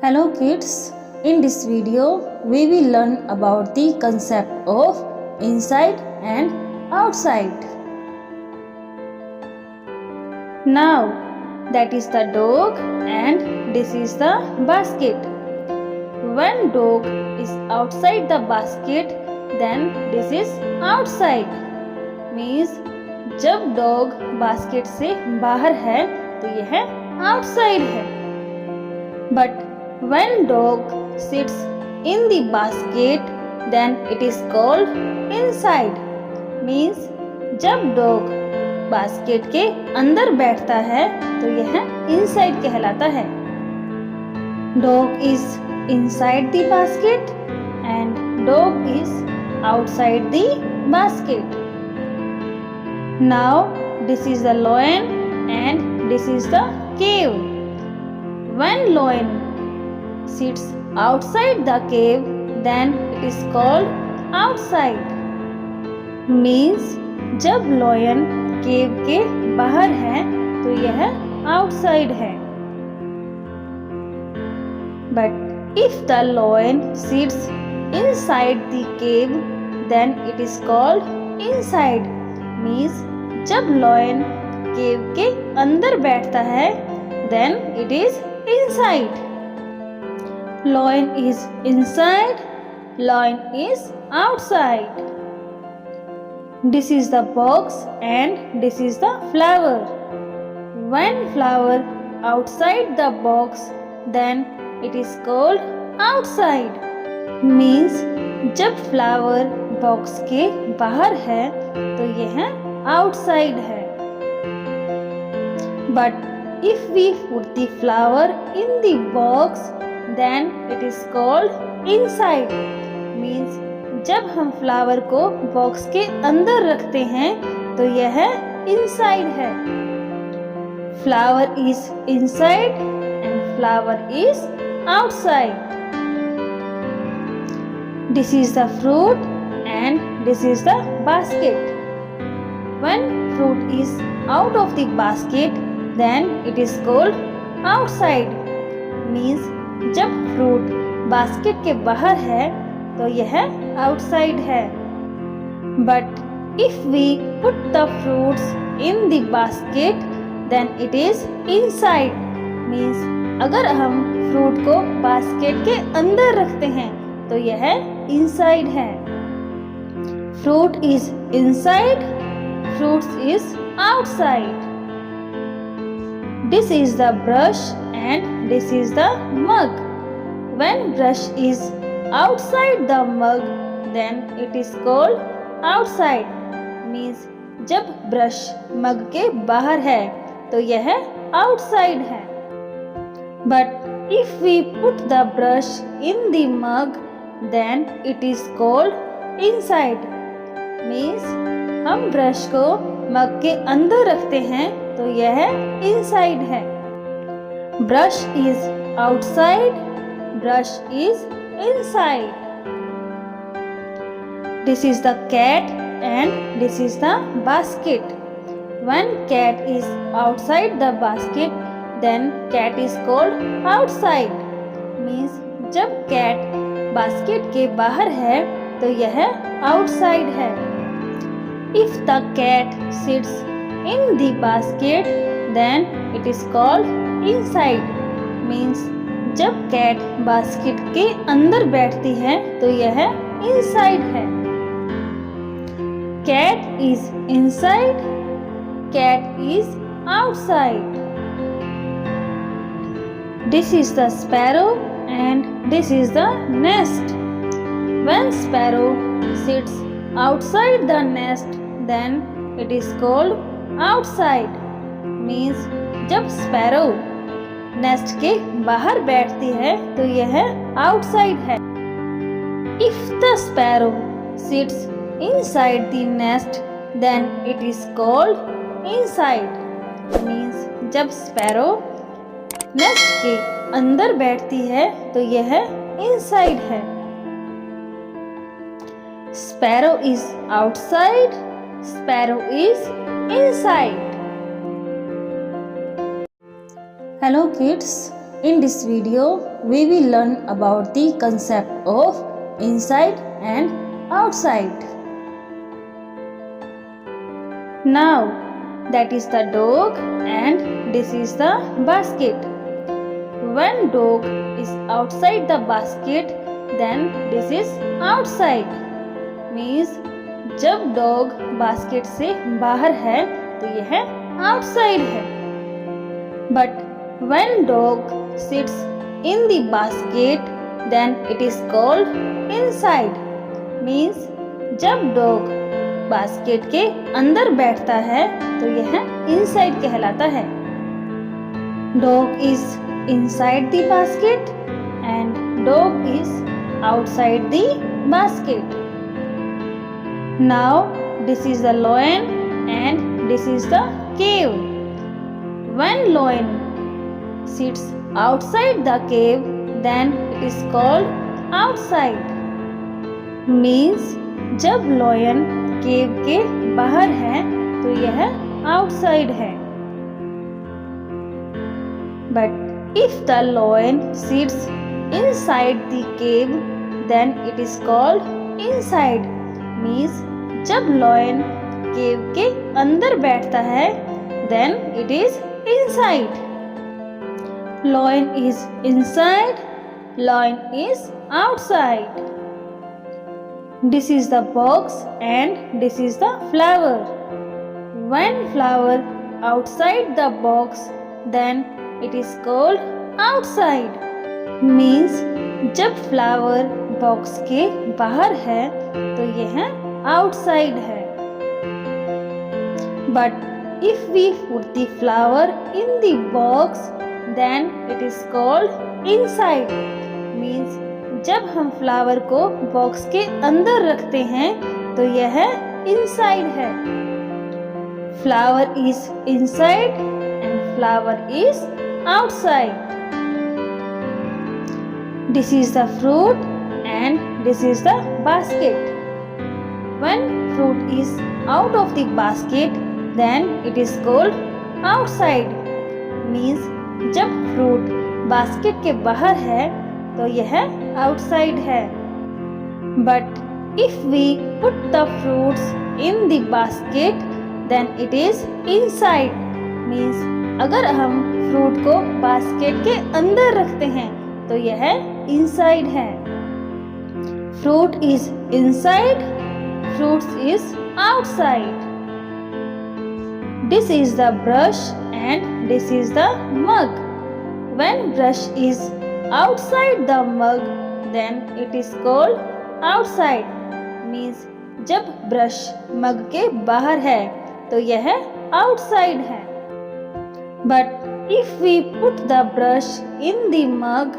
Hello kids, in this video we will learn about the concept of inside and outside. Now that is the dog and this is the basket. When dog is outside the basket then this is outside. Means जब dog basket से बाहर है तो यह outside है. But when dog sits in the basket then it is called inside. Means जब dog basket के अंदर बैठता है तो यह inside कहलाता है. Dog is inside the basket and dog is outside the basket. Now this is the lion and this is the cave. When lion sits outside the cave then it is called outside. Means जब lion cave के बाहर है तो यह outside है. But if the lion sits inside the cave then it is called inside. Means जब lion cave के अंदर बैठता है then it is inside. Lion is inside, lion is outside. This is the box and this is the flower. When flower outside the box then it is called outside. Means जब flower box के बाहर है तो यह outside है. But if we put the flower in the box then it is called inside. Means जब हम flower को बॉक्स के अंदर रखते हैं तो यह inside है. Flower is inside and flower is outside. This is the fruit and this is the basket. When fruit is out of the basket then it is called outside. Means जब fruit basket के बाहर है तो यह outside है. But if we put the fruits in the basket then it is inside. Means अगर हम fruit को basket के अंदर रखते हैं तो यह inside है. Fruit is inside, fruits is outside. This is the brush and this is the mug. When brush is outside the mug then it is called outside. Means जब brush mug के बाहर है तो यह outside है. But if we put the brush in the mug then it is called inside. Means हम brush को mug के अंदर रखते हैं तो यह inside है. Brush is outside, brush is inside. This is the cat and this is the basket. When cat is outside the basket then cat is called outside. Means जब cat basket के बाहर है तो यह outside है. If the cat sits in the basket then it is called inside. Means जब cat basket के अंदर बैठती है तो यह inside है. Cat is inside, cat is outside. This is the sparrow and this is the nest. When sparrow sits outside the nest then it is called outside. Means जब sparrow nest के बाहर बैठती है तो यह outside है. If the sparrow sits inside the nest then it is called inside. Means जब sparrow nest के अंदर बैठती है तो यह inside है. Sparrow is outside, sparrow is inside. Hello kids, In this video, we will learn about the concept of inside and outside. Now, that is the dog and this is the basket. When dog is outside the basket, then this is outside. Means जब dog basket से बाहर है तो यह outside है. But when dog sits in the basket, then it is called inside. Means जब dog basket के अंदर बैठता है तो यह inside कहलाता है. Dog is inside the basket and dog is outside the basket. Now this is the lion and this is the cave. When lion sits outside the cave, then it is called outside. Means जब lion cave के बाहर है तो यह outside है. But if the lion sits inside the cave, then it is called inside. Means जब lion cave के अंदर बैठता है, then it is inside. Lion is inside, lion is outside. This is the box and this is the flower. When flower outside the box, then it is called outside. Means जब flower box के बाहर है तो यह outside है. But if we put the flower in the box, then it is called inside. Means जब हम flower को बॉक्स के अंदर रखते हैं तो यह inside है. Flower is inside and flower is outside. This is the fruit and this is the basket. When fruit is out of the basket, then it is called outside. Means जब fruit basket के बाहर है तो यह outside है. But if we put the fruits in the basket, then it is inside. Means अगर हम fruit को basket के अंदर रखते हैं तो यह inside है. Fruit is inside, fruits is outside. This is the brush and this is the mug. When brush is outside the mug, then it is called outside. Means जब brush mug के बाहर है तो यह outside है. But if we put the brush in the mug,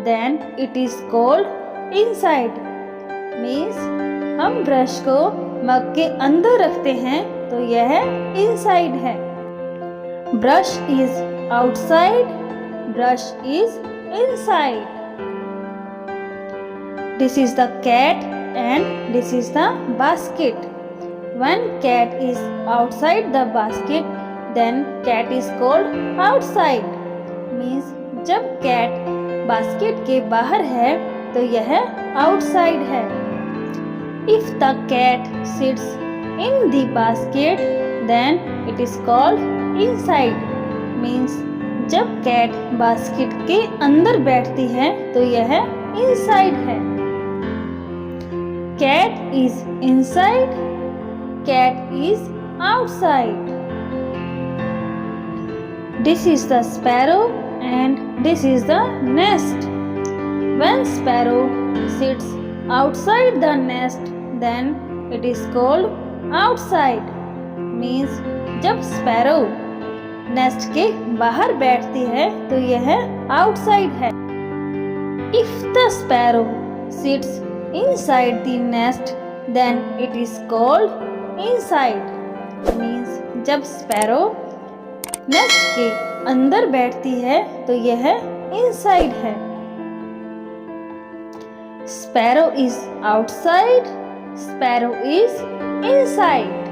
then it is called inside. Means हम brush को mug के अंदर रखते हैं तो यह inside है. Brush is outside, brush is inside. This is the cat and this is the basket. When cat is outside the basket, then cat is called outside. Means जब cat basket के बाहर है तो यह outside है. If the cat sits in the basket, then it is called inside. Means जब cat basket के अंदर बैठती है तो यह inside है. Cat is inside, cat is outside. This is the sparrow and this is the nest. When sparrow sits outside the nest, then it is called outside. Means जब sparrow nest के बाहर बैठती है तो यह outside है. If the sparrow sits inside the nest, then it is called inside. Means जब sparrow nest के अंदर बैठती है तो यह inside है. Sparrow is outside, sparrow is inside.